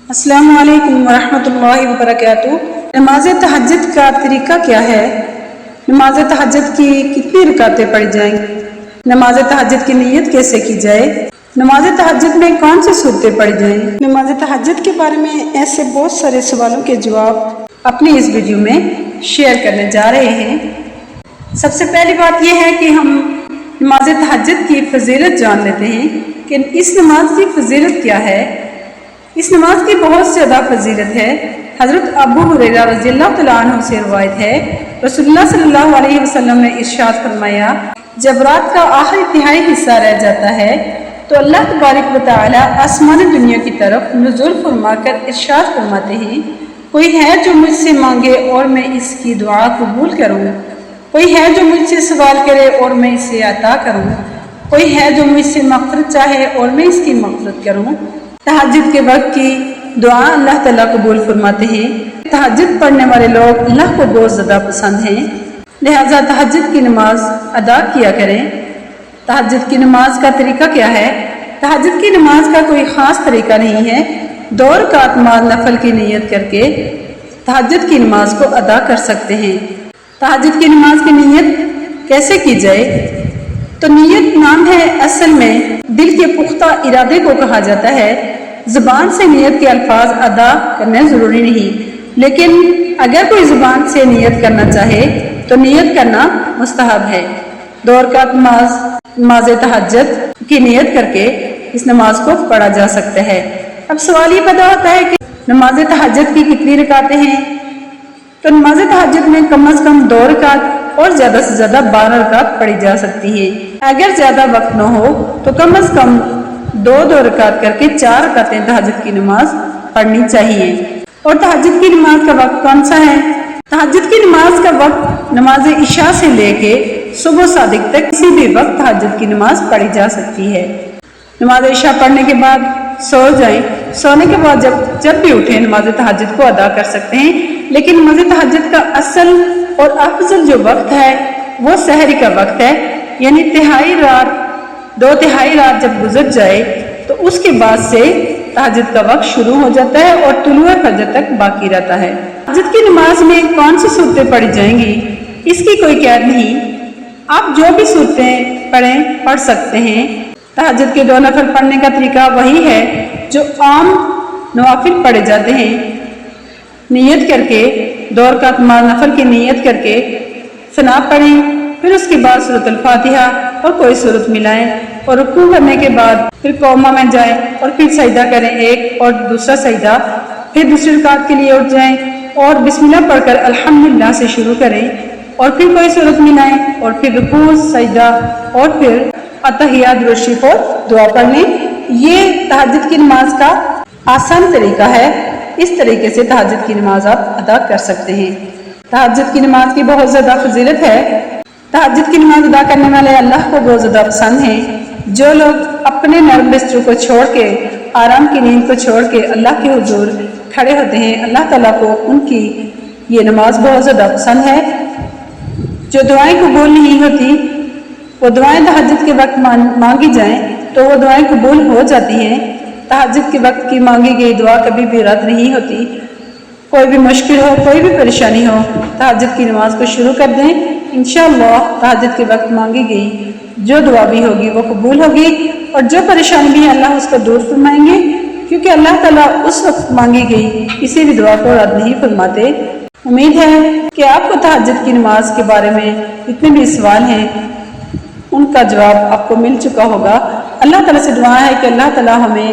السلام علیکم ورحمۃ اللہ وبرکاتہ۔ نماز تہجد کا طریقہ کیا ہے؟ نماز تہجد کی کتنی رکعتیں پڑھی جائیں؟ نماز تہجد کی نیت کیسے کی جائے؟ نماز تہجد میں کون سی صورتیں پڑھی جائیں؟ نماز تہجد کے بارے میں ایسے بہت سارے سوالوں کے جواب اپنی اس ویڈیو میں شیئر کرنے جا رہے ہیں۔ سب سے پہلی بات یہ ہے کہ ہم نماز تہجد کی فضیلت جان لیتے ہیں کہ اس نماز کی فضیلت کیا ہے۔ اس نماز کی بہت زیادہ فضیلت ہے۔ حضرت ابو ہریرہ رضی اللہ تعالیٰ عنہ سے روایت ہے، رسول اللہ صلی اللہ علیہ وسلم نے ارشاد فرمایا، جب رات کا آخری تہائی حصہ رہ جاتا ہے تو اللہ تبارک و تعالیٰ آسمان دنیا کی طرف نزول فرما کر ارشاد فرماتے ہیں، کوئی ہے جو مجھ سے مانگے اور میں اس کی دعا قبول کروں، کوئی ہے جو مجھ سے سوال کرے اور میں اسے عطا کروں، کوئی ہے جو مجھ سے مغفرت چاہے اور میں اس کی مغفرت کروں۔ تہجد کے وقت کی دعا اللہ تعالیٰ قبول فرماتے ہیں۔ تہجد پڑھنے والے لوگ اللہ کو بہت زیادہ پسند ہیں، لہٰذا تہجد کی نماز ادا کیا کریں۔ تہجد کی نماز کا طریقہ کیا ہے؟ تہجد کی نماز کا کوئی خاص طریقہ نہیں ہے۔ 2 رکعت نفل کی نیت کر کے تہجد کی نماز کو ادا کر سکتے ہیں۔ تہجد کی نماز کی نیت کیسے کی جائے؟ تو نیت نام ہے، اصل میں دل کے پختہ ارادے کو کہا جاتا ہے۔ زبان سے نیت کے الفاظ ادا کرنے ضروری نہیں، لیکن اگر کوئی زبان سے نیت کرنا چاہے تو نیت کرنا مستحب ہے۔ 2 رکعت نماز تہجد کی نیت کر کے اس نماز کو پڑھا جا سکتا ہے۔ اب سوال یہ پیدا ہوتا ہے کہ نماز تہجد کی کتنی رکعتیں ہیں؟ تو نماز تہجد میں کم از کم 2 رکعت اور زیادہ سے زیادہ 12 رکعت پڑھی جا سکتی ہے۔ اگر زیادہ وقت نہ ہو تو کم از کم 2 رکعت کر کے 4 رکعتیں تہجد کی نماز پڑھنی چاہیے۔ اور تہجد کی نماز کا وقت کون سا ہے؟ تہجد کی نماز کا وقت نماز عشاء سے لے کے صبح صادق تک کسی بھی وقت تہجد کی نماز پڑھی جا سکتی ہے۔ نماز عشاء پڑھنے کے بعد سو جائیں، سونے کے بعد جب بھی اٹھیں نماز تہجد کو ادا کر سکتے ہیں، لیکن نماز تہجد کا اصل اور افضل جو وقت ہے وہ سحری کا وقت ہے، یعنی 2 تہائی رات جب گزر جائے تو اس کے بعد سے تہجد کا وقت شروع ہو جاتا ہے اور طلوع فجر تک باقی رہتا ہے۔ تہجد کی نماز میں کون سی صورتیں پڑھی جائیں گی اس کی کوئی قید نہیں، آپ جو بھی صورتیں پڑھ سکتے ہیں۔ تہجد کے 2 نفل پڑھنے کا طریقہ وہی ہے جو عام نوافل پڑھے جاتے ہیں۔ نیت کر کے 2 رکعت نفل کی نیت کر کے ثنا پڑھیں، پھر اس کے بعد سورۃ الفاتحہ اور کوئی سورت ملائیں اور رکوع کرنے کے بعد پھر قوما میں جائیں اور پھر سجدہ کریں، ایک اور دوسرا سجدہ، پھر دوسری رکعت کے لیے اٹھ جائیں اور بسم اللہ پڑھ کر الحمدللہ سے شروع کریں اور پھر کوئی سورت ملائیں اور پھر رکوع، سجدہ اور پھر اتحیات درود شریف اور دعا پڑھ لیں۔ یہ تہجد کی نماز کا آسان طریقہ ہے۔ اس طریقے سے تہجد کی نماز آپ ادا کر سکتے ہیں۔ تہجد کی نماز کی بہت زیادہ فضیلت ہے۔ تہجد کی نماز ادا کرنے والے اللہ کو بہت زیادہ پسند ہیں۔ جو لوگ اپنے نرم بستر کو چھوڑ کے، آرام کی نیند کو چھوڑ کے اللہ کے حضور کھڑے ہوتے ہیں، اللہ تعالیٰ کو ان کی یہ نماز بہت زیادہ پسند ہے۔ جو دعائیں قبول نہیں ہوتی وہ دعائیں تہجد کے وقت مانگی جائیں تو وہ دعائیں قبول ہو جاتی ہیں۔ تہجد کے وقت کی مانگی گئی دعا کبھی بھی رد نہیں ہوتی۔ کوئی بھی مشکل ہو، کوئی بھی پریشانی ہو، تہجد کی نماز کو شروع کر دیں، انشاءاللہ تہجد کے وقت مانگی گئی جو دعا بھی ہوگی وہ قبول ہوگی، اور جو پریشانی بھی ہے اللہ اس کو دور فرمائیں گے، کیونکہ اللہ تعالیٰ اس وقت مانگی گئی کسی بھی دعا کو رد نہیں فرماتے۔ امید ہے کہ آپ کو تہجد کی نماز کے بارے میں جتنے بھی سوال ہیں ان کا جواب آپ کو مل چکا ہوگا۔ اللہ تعالیٰ سے دعا ہے کہ اللہ تعالیٰ ہمیں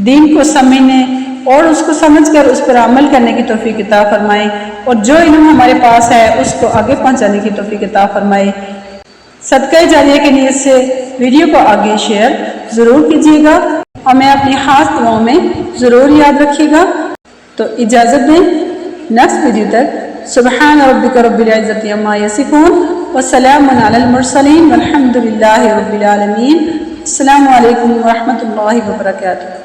دین کو سمجھنے اور اس کو سمجھ کر اس پر عمل کرنے کی توفیق عطا فرمائے، اور جو علم ہمارے پاس ہے اس کو آگے پہنچانے کی توفیق عطا فرمائے۔ صدقہ جاریہ کی نیت سے ویڈیو کو آگے شیئر ضرور کیجیے گا، ہمیں اپنی خاص دعاؤں میں ضرور یاد رکھیے گا۔ تو اجازت دیں، نیکسٹ ویڈیو تک سبحان ربک رب العزت عما یصفون وسلام علی المرسلین والحمد للہ رب العالمین۔ السلام علیکم ورحمۃ اللہ وبرکاتہ۔